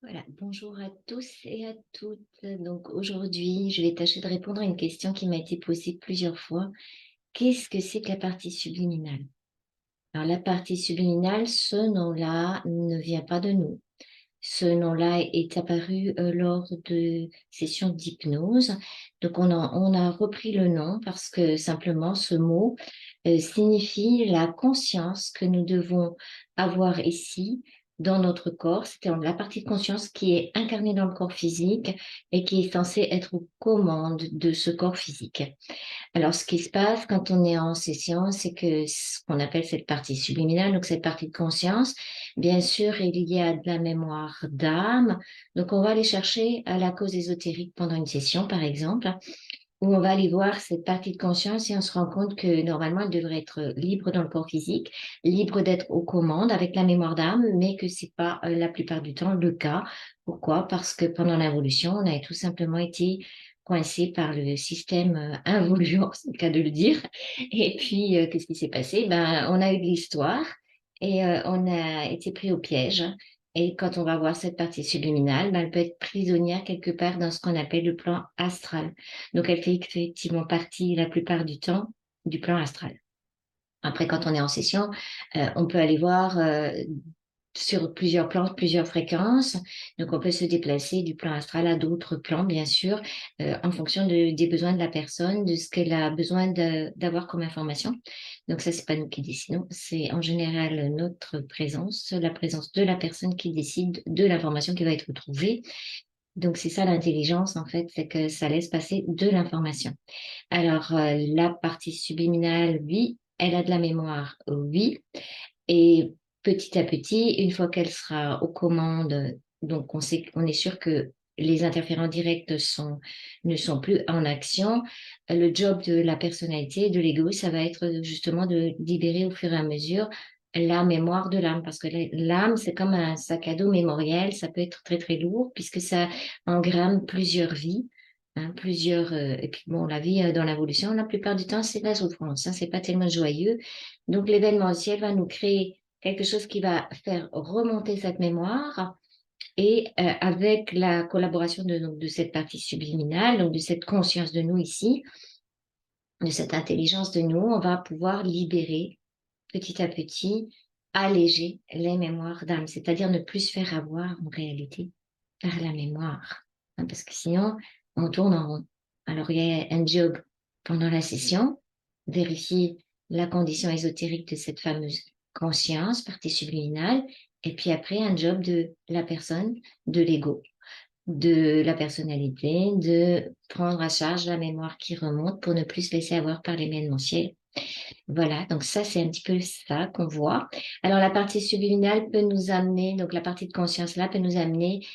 Voilà, bonjour à tous et à toutes. Donc aujourd'hui, je vais tâcher de répondre à une question qui m'a été posée plusieurs fois. Qu'est-ce que c'est que la partie subliminale? Alors la partie subliminale, ce nom-là ne vient pas de nous. Ce nom-là est apparu lors de sessions d'hypnose. Donc on a repris le nom parce que simplement ce mot signifie la conscience que nous devons avoir ici dans notre corps. C'est la partie de conscience qui est incarnée dans le corps physique et qui est censée être aux commandes de ce corps physique. Alors, ce qui se passe quand on est en session, c'est que ce qu'on appelle cette partie subliminale, donc cette partie de conscience, bien sûr, il y a de la mémoire d'âme. Donc, on va aller chercher à la cause ésotérique pendant une session, par exemple, où on va aller voir cette partie de conscience et on se rend compte que normalement, elle devrait être libre dans le corps physique, libre d'être aux commandes avec la mémoire d'âme, mais que c'est pas la plupart du temps le cas. Pourquoi? Parce que pendant l'évolution, on a tout simplement été coincé par le système involuant, c'est le cas de le dire. Et puis, qu'est-ce qui s'est passé? Ben, on a eu de l'histoire et on a été pris au piège. Et quand on va voir cette partie subliminale, ben, elle peut être prisonnière quelque part dans ce qu'on appelle le plan astral. Donc, elle fait effectivement partie la plupart du temps du plan astral. Après, quand on est en session, on peut aller voir sur plusieurs plans, plusieurs fréquences. Donc, on peut se déplacer du plan astral à d'autres plans, bien sûr, en fonction des besoins de la personne, de ce qu'elle a besoin d'avoir comme information. Donc, ça, c'est pas nous qui décidons, c'est en général notre présence, la présence de la personne qui décide de l'information qui va être trouvée. Donc, c'est ça l'intelligence, en fait, c'est que ça laisse passer de l'information. Alors, la partie subliminale, oui, elle a de la mémoire, oui. Et petit à petit, une fois qu'elle sera aux commandes, donc on est sûr que les interférents directs ne sont plus en action. Le job de la personnalité, de l'ego, ça va être justement de libérer au fur et à mesure la mémoire de l'âme, parce que l'âme, c'est comme un sac à dos mémoriel, ça peut être très très lourd puisque ça engramme plusieurs vies. Hein, plusieurs, et puis bon, la vie dans l'évolution, la plupart du temps, c'est de la souffrance, hein, c'est pas tellement joyeux. Donc, l'événementiel va nous créer quelque chose qui va faire remonter cette mémoire et avec la collaboration donc, de cette partie subliminale, donc de cette conscience de nous ici, de cette intelligence de nous, on va pouvoir libérer petit à petit, alléger les mémoires d'âme, c'est-à-dire ne plus se faire avoir en réalité par la mémoire. Hein, parce que sinon, on tourne en rond. Alors, il y a un job pendant la session, vérifier la condition ésotérique de cette fameuse conscience, partie subliminale, et puis après, un job de la personne, de l'ego, de la personnalité, de prendre à charge la mémoire qui remonte pour ne plus se laisser avoir par l'événementiel. Voilà, donc ça, c'est un petit peu ça qu'on voit. Alors, la partie subliminale peut nous amener, donc la partie de conscience-là peut nous amener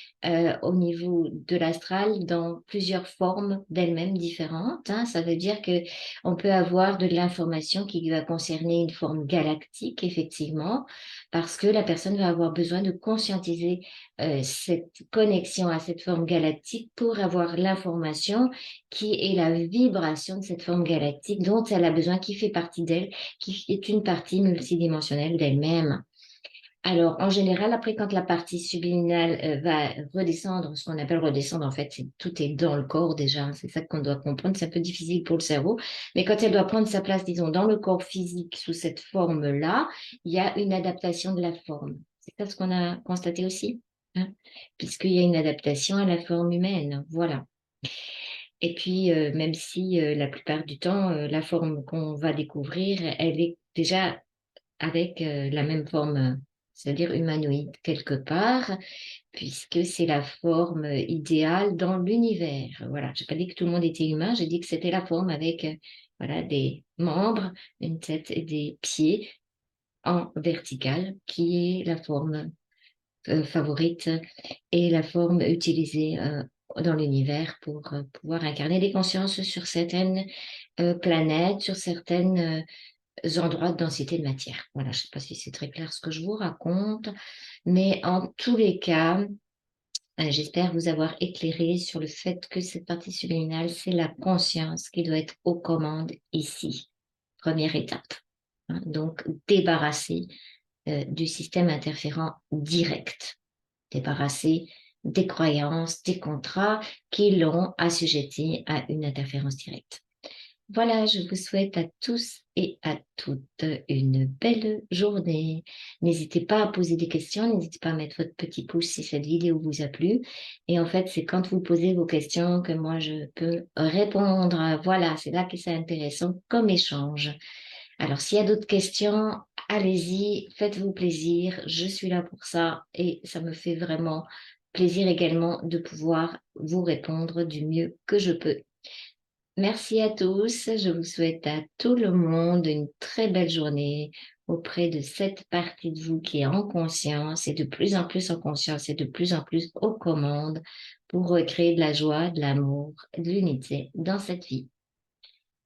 au niveau de l'astral dans plusieurs formes d'elle-même différentes. Hein. Ça veut dire que on peut avoir de l'information qui va concerner une forme galactique, effectivement, parce que la personne va avoir besoin de conscientiser cette connexion à cette forme galactique pour avoir l'information qui est la vibration de cette forme galactique dont elle a besoin, qui fait partie d'elle, qui est une partie multidimensionnelle d'elle-même. Alors, en général, après, quand la partie subliminale va redescendre, ce qu'on appelle redescendre, en fait, tout est dans le corps déjà, hein, c'est ça qu'on doit comprendre, c'est un peu difficile pour le cerveau, mais quand elle doit prendre sa place, disons, dans le corps physique sous cette forme-là, il y a une adaptation de la forme. C'est ça ce qu'on a constaté aussi, hein, puisqu'il y a une adaptation à la forme humaine, voilà. Et puis, même si la plupart du temps, la forme qu'on va découvrir, elle est déjà avec la même forme, c'est-à-dire humanoïde quelque part, puisque c'est la forme idéale dans l'univers. Voilà, j'ai pas dit que tout le monde était humain, j'ai dit que c'était la forme avec voilà, des membres, une tête et des pieds en vertical, qui est la forme favorite et la forme utilisée dans l'univers pour pouvoir incarner des consciences sur certaines planètes, sur certains endroits de densité de matière. Voilà, je ne sais pas si c'est très clair ce que je vous raconte, mais en tous les cas, j'espère vous avoir éclairé sur le fait que cette partie subliminale, c'est la conscience qui doit être aux commandes ici. Première étape. Hein, donc, débarrasser du système interférent direct, débarrasser des croyances, des contrats qui l'ont assujetti à une interférence directe. Voilà, je vous souhaite à tous et à toutes une belle journée. N'hésitez pas à poser des questions, n'hésitez pas à mettre votre petit pouce si cette vidéo vous a plu. Et en fait, c'est quand vous posez vos questions que moi je peux répondre. Voilà, c'est là que c'est intéressant comme échange. Alors, s'il y a d'autres questions, allez-y, faites-vous plaisir. Je suis là pour ça et ça me fait vraiment plaisir également de pouvoir vous répondre du mieux que je peux. Merci à tous. Je vous souhaite à tout le monde une très belle journée auprès de cette partie de vous qui est en conscience et de plus en plus en conscience et de plus en plus aux commandes pour recréer de la joie, de l'amour, de l'unité dans cette vie.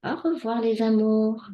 Au revoir les amours.